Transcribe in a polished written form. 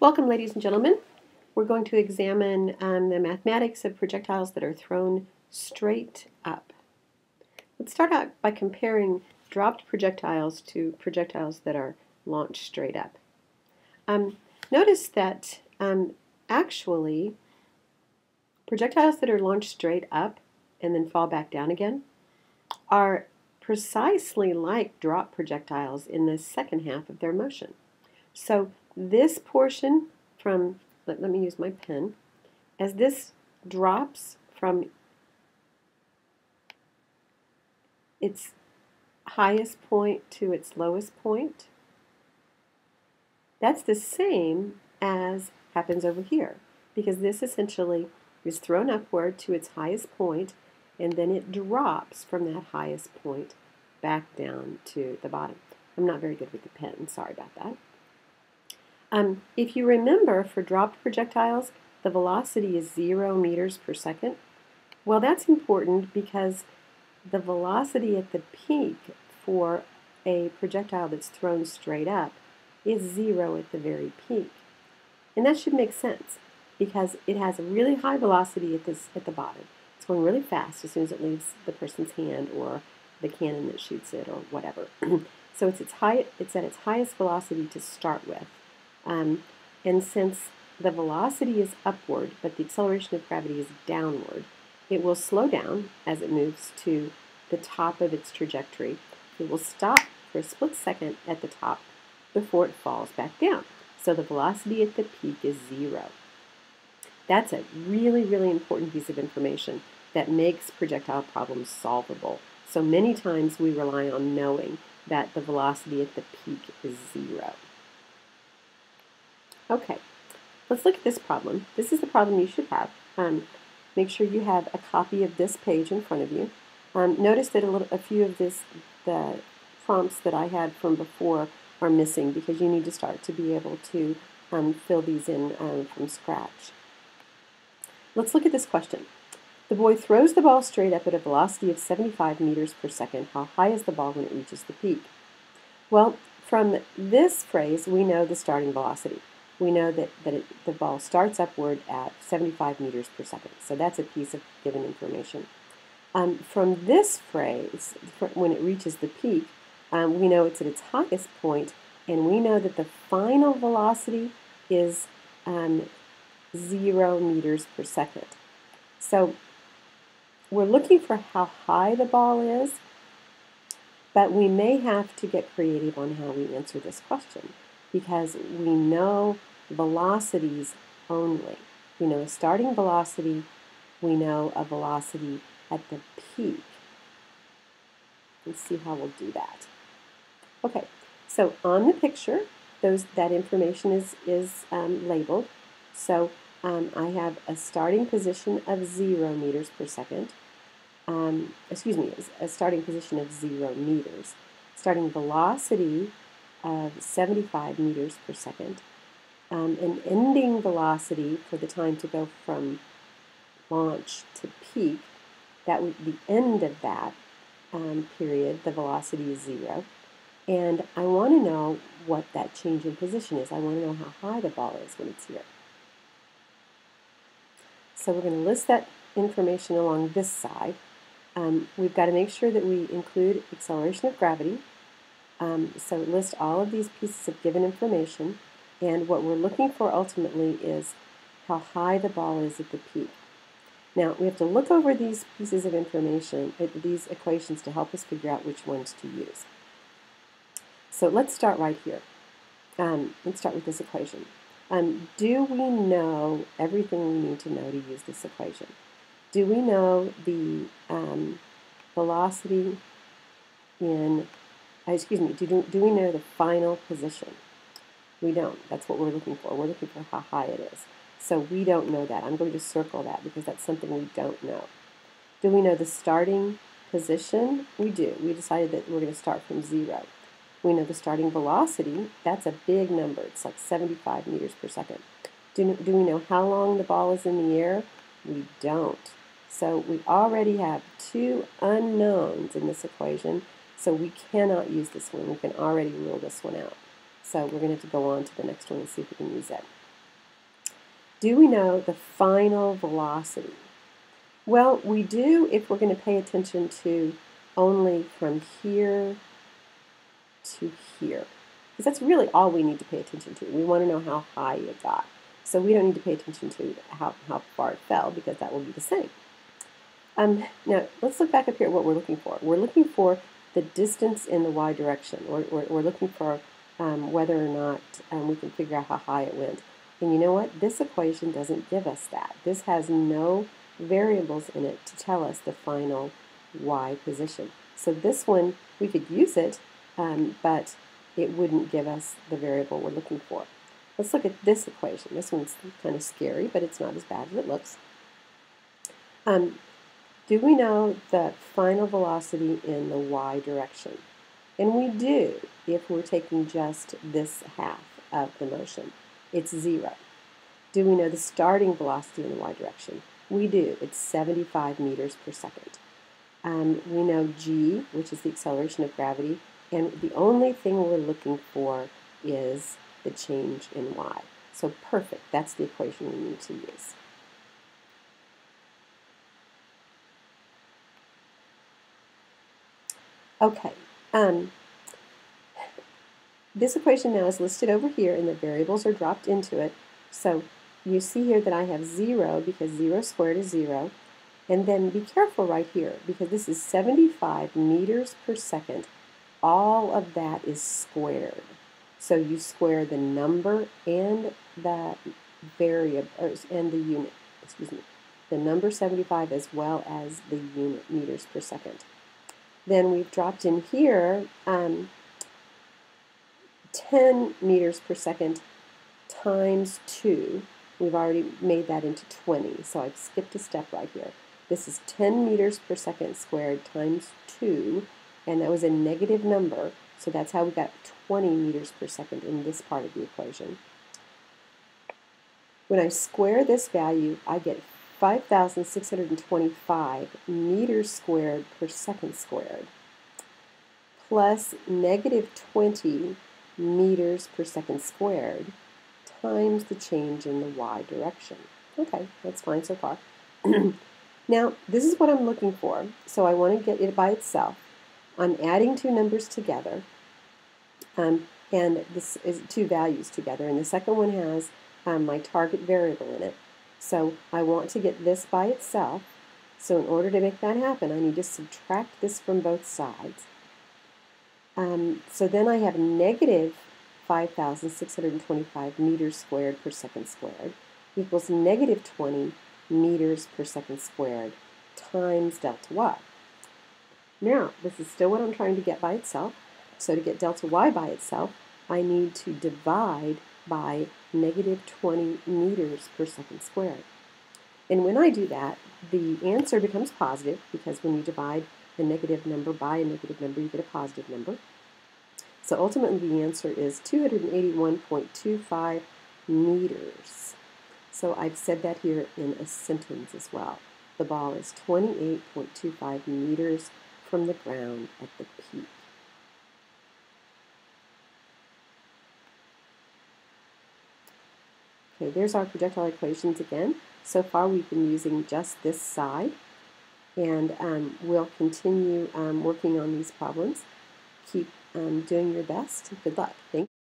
Welcome, ladies and gentlemen. We're going to examine the mathematics of projectiles that are thrown straight up. Let's start out by comparing dropped projectiles to projectiles that are launched straight up. Notice that actually projectiles that are launched straight up and then fall back down again are precisely like drop projectiles in the second half of their motion. So this portion from, let me use my pen, as this drops from its highest point to its lowest point, that's the same as happens over here, because this essentially is thrown upward to its highest point, and then it drops from that highest point back down to the bottom. I'm not very good with the pen, sorry about that. If you remember, for dropped projectiles, the velocity is 0 meters per second. Well, that's important because the velocity at the peak for a projectile that's thrown straight up is 0 at the very peak. And that should make sense because it has a really high velocity at the bottom. It's going really fast as soon as it leaves the person's hand or the cannon that shoots it or whatever. So it's at its highest velocity to start with. And since the velocity is upward, but the acceleration of gravity is downward, it will slow down as it moves to the top of its trajectory. It will stop for a split second at the top before it falls back down. So the velocity at the peak is 0. That's a really, really important piece of information that makes projectile problems solvable. So many times we rely on knowing that the velocity at the peak is 0. Okay, let's look at this problem. This is the problem you should have. Make sure you have a copy of this page in front of you. Notice that a few of the prompts that I had from before are missing because you need to start to be able to fill these in from scratch. Let's look at this question. The boy throws the ball straight up at a velocity of 75 meters per second. How high is the ball when it reaches the peak? Well, from this phrase, we know the starting velocity. We know that the ball starts upward at 75 meters per second. So that's a piece of given information. From this phrase, when it reaches the peak, we know it's at its highest point, and we know that the final velocity is 0 meters per second. So we're looking for how high the ball is, but we may have to get creative on how we answer this question because we know velocities only. We know a starting velocity, we know a velocity at the peak. Let's see how we'll do that. Okay, so on the picture, that information is labeled. So I have a starting position of 0 meters per second. A starting position of 0 meters. Starting velocity of 75 meters per second. An ending velocity for the time to go from launch to peak. That would be the end of that period. The velocity is 0. And I want to know what that change in position is. I want to know how high the ball is when it's here. So we're going to list that information along this side. We've got to make sure that we include acceleration of gravity. So list all of these pieces of given information. And what we're looking for ultimately is how high the ball is at the peak. Now, we have to look over these pieces of information, these equations, to help us figure out which ones to use. So let's start right here. Let's start with this equation. Do we know everything we need to know to use this equation? Do we know the velocity in, do we know the final position? We don't. That's what we're looking for. We're looking for how high it is. So we don't know that. I'm going to circle that because that's something we don't know. Do we know the starting position? We do. We decided that we're going to start from 0. We know the starting velocity. That's a big number. It's like 75 meters per second. Do we know how long the ball is in the air? We don't. So we already have 2 unknowns in this equation, so we cannot use this one. We can already rule this one out. So we're going to have to go on to the next one and see if we can use that. Do we know the final velocity? Well, we do if we're going to pay attention to only from here to here. Because that's really all we need to pay attention to. We want to know how high it got. So we don't need to pay attention to how far it fell because that will be the same. Now, let's look back up here at what we're looking for. We're looking for the distance in the y direction. We're looking for whether or not we can figure out how high it went. And you know what? This equation doesn't give us that. This has no variables in it to tell us the final y position. So this one, we could use it, but it wouldn't give us the variable we're looking for. Let's look at this equation. This one's kind of scary, but it's not as bad as it looks. Do we know the final velocity in the y direction? And we do if we're taking just this half of the motion. It's 0. Do we know the starting velocity in the y direction? We do. It's 75 meters per second. We know g, which is the acceleration of gravity, and the only thing we're looking for is the change in y. So perfect. That's the equation we need to use. Okay, this equation now is listed over here and the variables are dropped into it. So you see here that I have 0 because 0 squared is 0. And then be careful right here because this is 75 meters per second. All of that is squared. So you square the number and the variable, and the unit, excuse me, the number 75 as well as the unit, meters per second. Then we've dropped in here 10 meters per second times 2. We've already made that into 20, so I've skipped a step right here. This is 10 meters per second squared times 2, and that was a negative number, so that's how we got 20 meters per second in this part of the equation. When I square this value, I get 5,625 meters squared per second squared plus negative 20 meters per second squared times the change in the y direction. Okay, that's fine so far. Now, this is what I'm looking for, so I want to get it by itself. I'm adding two numbers together, and this is two values together, and the second one has my target variable in it. So I want to get this by itself. So in order to make that happen, I need to subtract this from both sides. So then I have negative 5,625 meters squared per second squared equals negative 20 meters per second squared times delta y. Now, this is still what I'm trying to get by itself. So to get delta y by itself, I need to divide by negative 20 meters per second squared. And when I do that, the answer becomes positive because when you divide a negative number by a negative number, you get a positive number. So ultimately the answer is 281.25 meters. So I've said that here in a sentence as well. The ball is 28.25 meters from the ground at the peak. Okay, there's our projectile equations again. So far we've been using just this side, and we'll continue working on these problems. Keep doing your best. Good luck. Thank you.